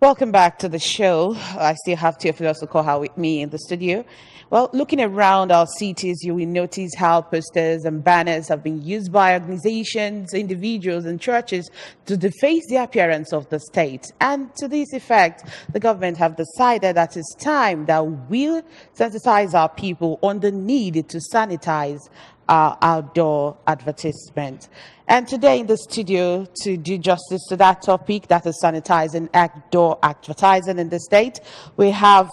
Welcome back to the show. I still have Theophilus Okoha with me in the studio. Well, looking around our cities, you will notice how posters and banners have been used by organizations, individuals, and churches to deface the appearance of the state. And to this effect, the government have decided that it's time that we'll sensitize our people on the need to sanitize our outdoor advertisement. And today in the studio, to do justice to that topic, that is sanitizing outdoor advertising in the state, we have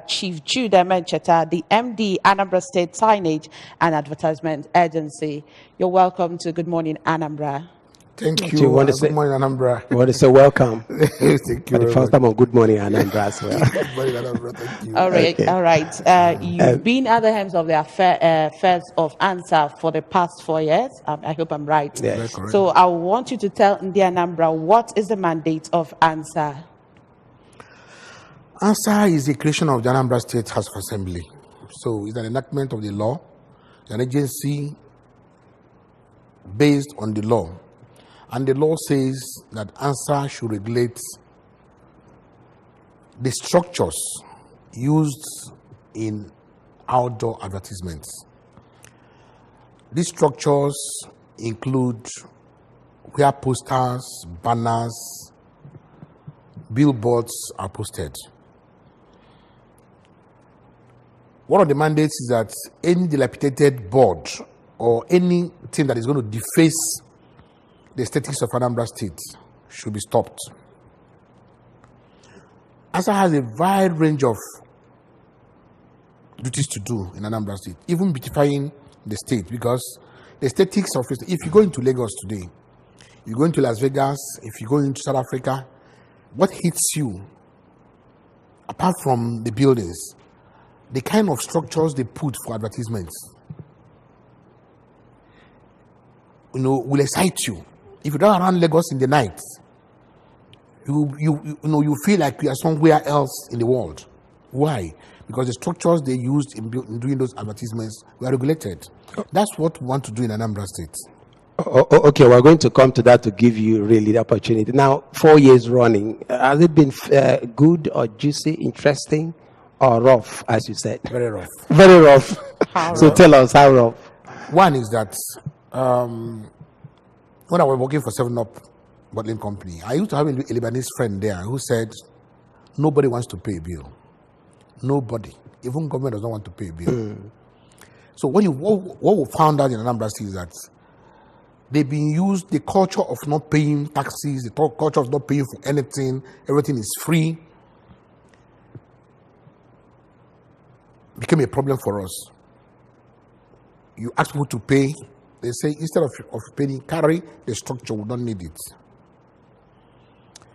Chief Jude Emecheta, the MD, Anambra State Signage and Advertisement Agency. You're welcome to Good Morning, Anambra. Thank you. Good morning, Anambra. I want to say welcome. Thank you. For the first time on Good Morning, Anambra as well. Good morning, Anambra. Thank you. All right, okay. All right. You've been at the helms of the affairs of ANSA for the past 4 years. I hope I'm right. Yes. So I want you to tell the Anambra, what is the mandate of ANSA? ANSA is the creation of the Anambra State House of Assembly. So it's an enactment of the law, an agency based on the law. And the law says that ANSA should regulate the structures used in outdoor advertisements. These structures include where posters, banners, billboards are posted. One of the mandates is that any dilapidated board or anything that is going to deface the aesthetics of Anambra State should be stopped. ANSA has a wide range of duties to do in Anambra State, even beautifying the state, because the aesthetics of it, if you go into Lagos today, you go into Las Vegas, if you go into South Africa, what hits you, apart from the buildings, the kind of structures they put for advertisements, will excite you. If you drive around Lagos in the night, you feel like you are somewhere else in the world. Why? Because the structures they used in doing those advertisements were regulated. That's what we want to do in Anambra State. Okay, we're going to come to that to give you really the opportunity. Now, 4 years running, has it been good or juicy, interesting, or rough, as you said? Very rough. Very rough. So rough? Tell us how rough. One is that when I was working for 7-Up bottling company, I used to have a Lebanese friend there who said, nobody wants to pay a bill. Nobody. Even government does not want to pay a bill. So what we found out in Anambra State is that they've been used, the culture of not paying taxes, the culture of not paying for anything, everything is free, became a problem for us. You ask people to pay, they say instead of paying, carry the structure, we don't need it.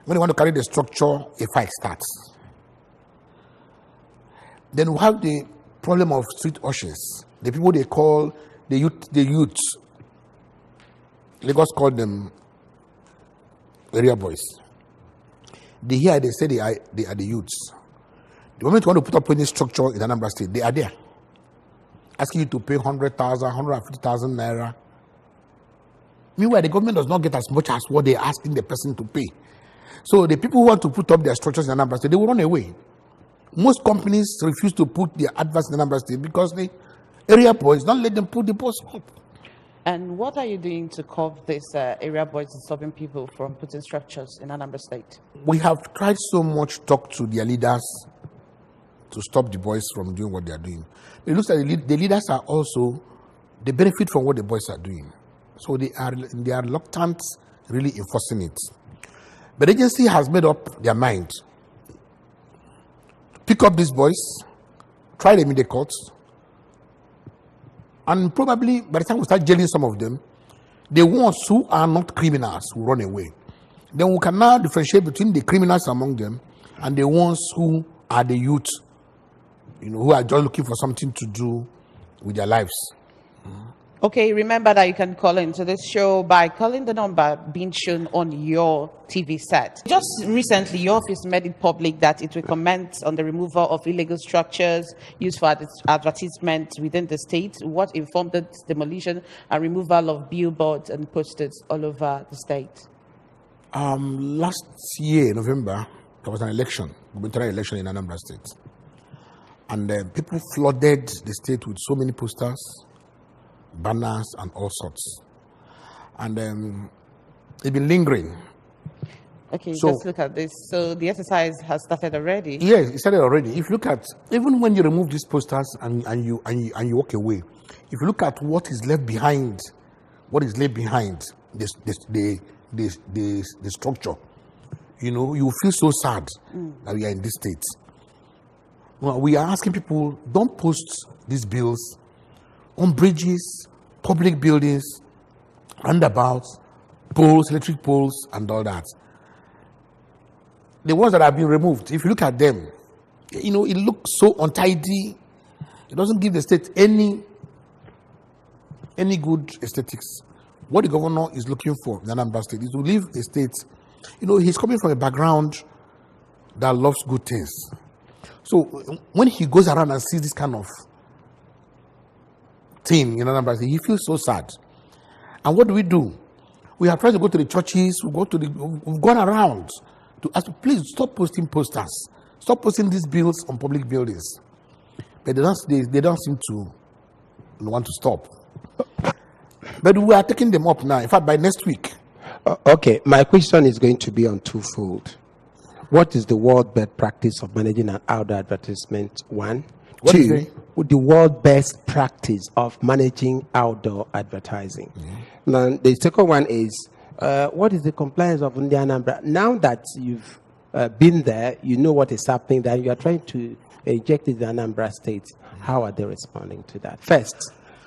When you want to carry the structure, a fight starts. Then we have the problem of street ushers, the people they call the youths. Lagos call them area boys. They say they are the youths. The moment you want to put up any structure in Anambra State, they are there, asking you to pay 100,000, 150,000 naira. Meanwhile, the government does not get as much as what they're asking the person to pay. So the people who want to put up their structures in Anambra State, they will run away. Most companies refuse to put their adverts in Anambra State because the area boys don't let them put the post up. And what are you doing to curb this area boys and stopping people from putting structures in Anambra State? We have tried so much to talk to their leaders to stop the boys from doing what they are doing. It looks like the leaders are also, they benefit from what the boys are doing. So they are reluctant really enforcing it. But the agency has made up their mind to pick up these boys, try them in the courts, and probably by the time we start jailing some of them, the ones who are not criminals will run away. Then we can now differentiate between the criminals among them and the ones who are the youth, who are just looking for something to do with their lives. Okay, remember that you can call into this show by calling the number being shown on your TV set. Just recently, your office made it public that it will comment on the removal of illegal structures used for advertisement within the state. What informed the demolition and removal of billboards and posters all over the state? Last year, November, there was an election, gubernatorial election in Anambra State. And people flooded the state with so many posters, banners, and all sorts. And they've been lingering. Okay, so, just look at this. So the exercise has started already. Yes, it started already. If you look at, even when you remove these posters and you walk away, if you look at what is left behind, the structure, you feel so sad that we are in this state. Well, we are asking people, don't post these bills on bridges, public buildings, roundabouts, poles, electric poles, and all that. The ones that have been removed, if you look at them, it looks so untidy. It doesn't give the state any good aesthetics. What the governor is looking for in Anambra State is to leave the state. He's coming from a background that loves good things. So when he goes around and sees this kind of thing in Anambra State, he feels so sad. And what do? We have tried to go to the churches. We've gone around to ask, please stop posting posters, stop posting these bills on public buildings. But they don't seem to want to stop. But we are taking them up now. In fact, by next week. Okay, my question is going to be on twofold. What is the world best practice of managing an outdoor advertisement? One. What Two, is the world best practice of managing outdoor advertising. Now, the second one is, what is the compliance of Anambra? Now that you've been there, you know what is happening, that you are trying to inject it in the Anambra State. How are they responding to that? First,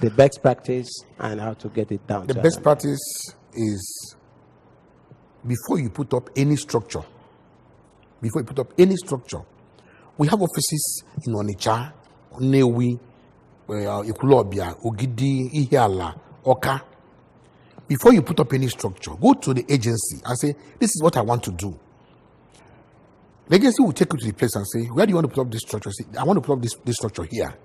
the best practice and how to get it down. The best practice is before you put up any structure, we have offices in Onitsha, Nnewi, Ekulobia, Ogidi, Ihiala, Oka. Before you put up any structure, go to the agency and say, this is what I want to do. The agency will take you to the place and say, where do you want to put up this structure? Say, I want to put up this structure here.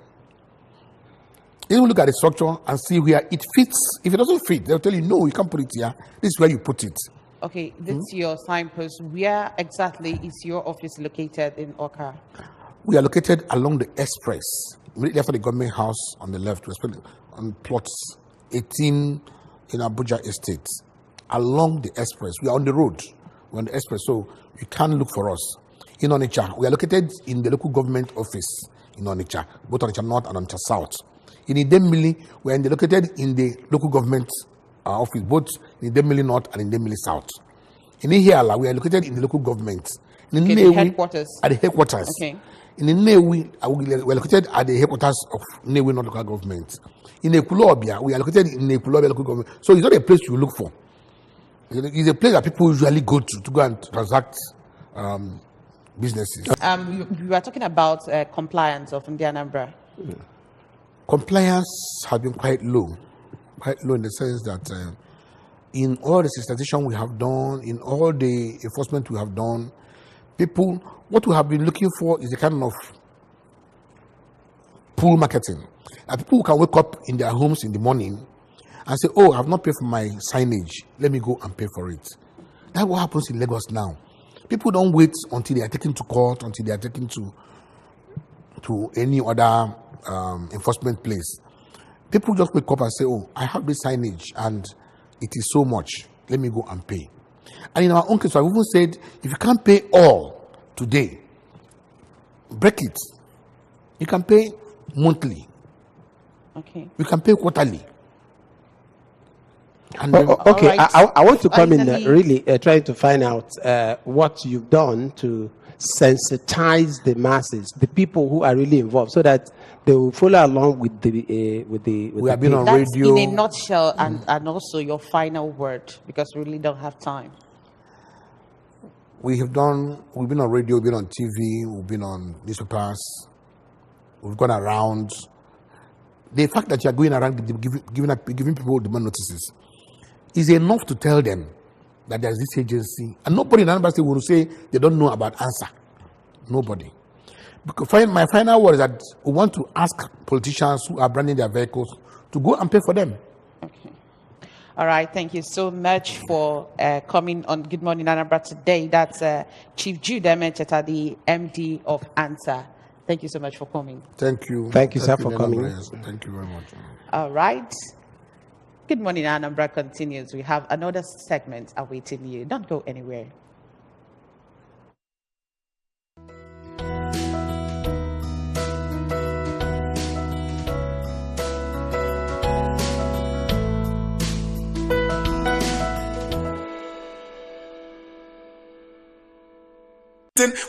They will look at the structure and see where it fits. If it doesn't fit, they'll tell you, no, you can't put it here. This is where you put it. Okay, this is your signpost. Where exactly is your office located in Oka? We are located along the express, immediately after the government house on the left. We're on plots 18 in Abuja Estate, along the express. We are on the road. We're on the express, so you can't look for us. In Onitsha, we are located in the local government office in Onitsha, both Onitsha North and Onitsha South. In Idemili, we are located in the local government office, both in Idemili North and in Idemili South. In Ihiala, we are located in the local government. In the headquarters. At the headquarters. Okay. In Nnewi, we are located at the headquarters of Nnewi North Local Government. In Ekulobia, we are located in the Ekulobia Local Government. So it's not a place you look for. It's a place that people usually go to go and transact businesses. You are talking about compliance of Anambra. Compliance has been quite low in the sense that in all the sensitization we have done, in all the enforcement we have done, what we have been looking for is a kind of pull marketing. People can wake up in their homes in the morning and say, oh, I have not paid for my signage. Let me go and pay for it. That's what happens in Lagos now. People don't wait until they are taken to court, until they are taken to any other enforcement place. People just wake up and say, oh, I have this signage and it is so much. Let me go and pay. And in our own case, I've even said, if you can't pay all today, break it. You can pay monthly. Okay. You can pay quarterly. And okay, right. I want to come in really trying to find out what you've done to sensitize the masses, the people who are really involved, so that they will follow along with the. We have been on That's radio. In a nutshell, and also your final word, because we really don't have time. We've been on radio, we've been on TV, we've been on newspapers, we've gone around. The fact that you are going around giving people demand notices is enough to tell them that there's this agency. And nobody in Anambra State will say they don't know about answer. Nobody. Because my final word is that we want to ask politicians who are branding their vehicles to go and pay for them. Okay. All right, thank you so much for coming on Good Morning Anambra today. That's Chief Jude Emecheta, the MD of ANSA. Thank you so much for coming. Thank you. Thank you, sir, for coming. Thank you very much. All right. Good Morning Anambra continues. We have another segment awaiting you. Don't go anywhere.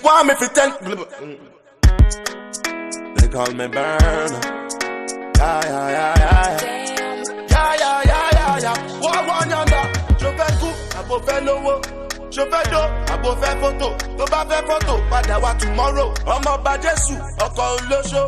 Why me pretend? They call me burner. Yeah. What one yonder? Je fais coup, abo fais lowo. Je fais do, abo fais photo. To ba fais photo, padà wá tomorrow. Ọmọ ba Jésù, ọkọ olóṣó.